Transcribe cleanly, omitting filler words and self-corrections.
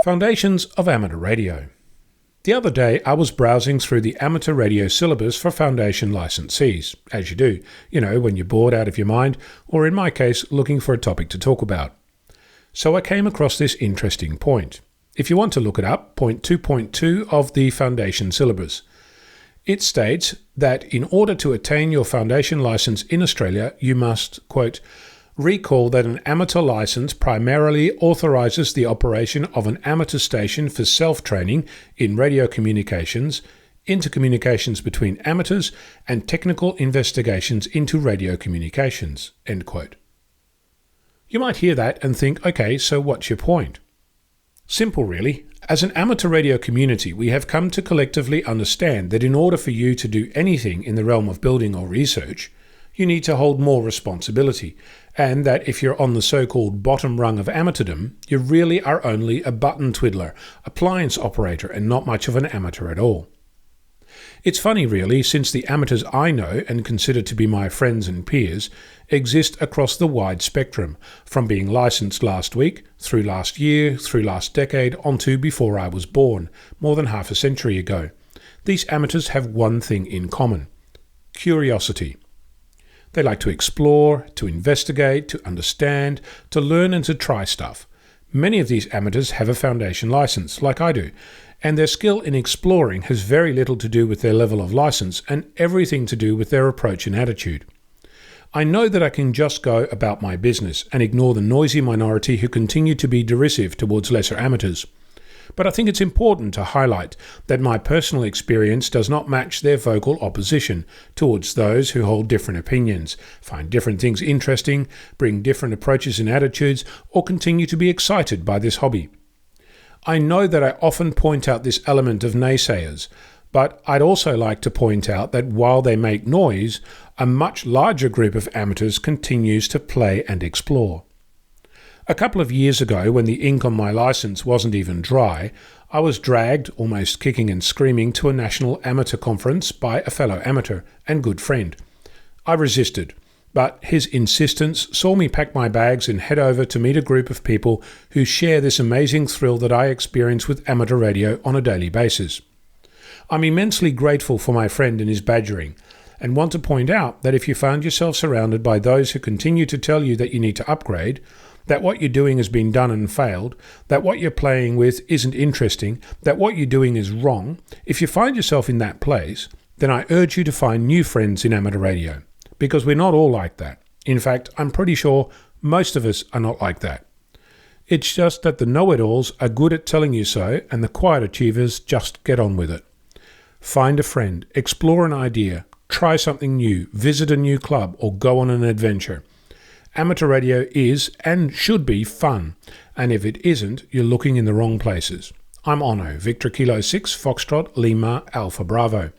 Foundations of Amateur Radio. The other day I was browsing through the amateur radio syllabus for foundation licensees, as you do, when you're bored out of your mind, or in my case, looking for a topic to talk about. So I came across this interesting point. If you want to look it up, point 2.2 of the foundation syllabus. It states that in order to attain your foundation license in Australia, you must, quote, recall that an amateur license primarily authorises the operation of an amateur station for self-training in radio communications, intercommunications between amateurs, and technical investigations into radio communications, end quote. You might hear that and think, okay, so what's your point? Simple, really. As an amateur radio community, we have come to collectively understand that in order for you to do anything in the realm of building or research, you need to hold more responsibility, and that if you're on the so-called bottom rung of amateurdom, you really are only a button twiddler, appliance operator, and not much of an amateur at all. It's funny, really, since the amateurs I know and consider to be my friends and peers exist across the wide spectrum, from being licensed last week, through last year, through last decade, onto before I was born, more than half a century ago. These amateurs have one thing in common: curiosity. They like to explore, to investigate, to understand, to learn and to try stuff. Many of these amateurs have a foundation license, like I do, and their skill in exploring has very little to do with their level of license and everything to do with their approach and attitude. I know that I can just go about my business and ignore the noisy minority who continue to be derisive towards lesser amateurs. But I think it's important to highlight that my personal experience does not match their vocal opposition towards those who hold different opinions, find different things interesting, bring different approaches and attitudes, or continue to be excited by this hobby. I know that I often point out this element of naysayers, but I'd also like to point out that while they make noise, a much larger group of amateurs continues to play and explore. A couple of years ago, when the ink on my license wasn't even dry, I was dragged, almost kicking and screaming, to a national amateur conference by a fellow amateur and good friend. I resisted, but his insistence saw me pack my bags and head over to meet a group of people who share this amazing thrill that I experience with amateur radio on a daily basis. I'm immensely grateful for my friend and his badgering, and want to point out that if you found yourself surrounded by those who continue to tell you that you need to upgrade, that what you're doing has been done and failed, that what you're playing with isn't interesting, that what you're doing is wrong, if you find yourself in that place, then I urge you to find new friends in amateur radio, because we're not all like that. In fact, I'm pretty sure most of us are not like that. It's just that the know-it-alls are good at telling you so, and the quiet achievers just get on with it. Find a friend, explore an idea, try something new, visit a new club, or go on an adventure. Amateur radio is and should be fun, and if it isn't, you're looking in the wrong places. I'm Ono, Victor Kilo 6, Foxtrot, Lima, Alpha Bravo.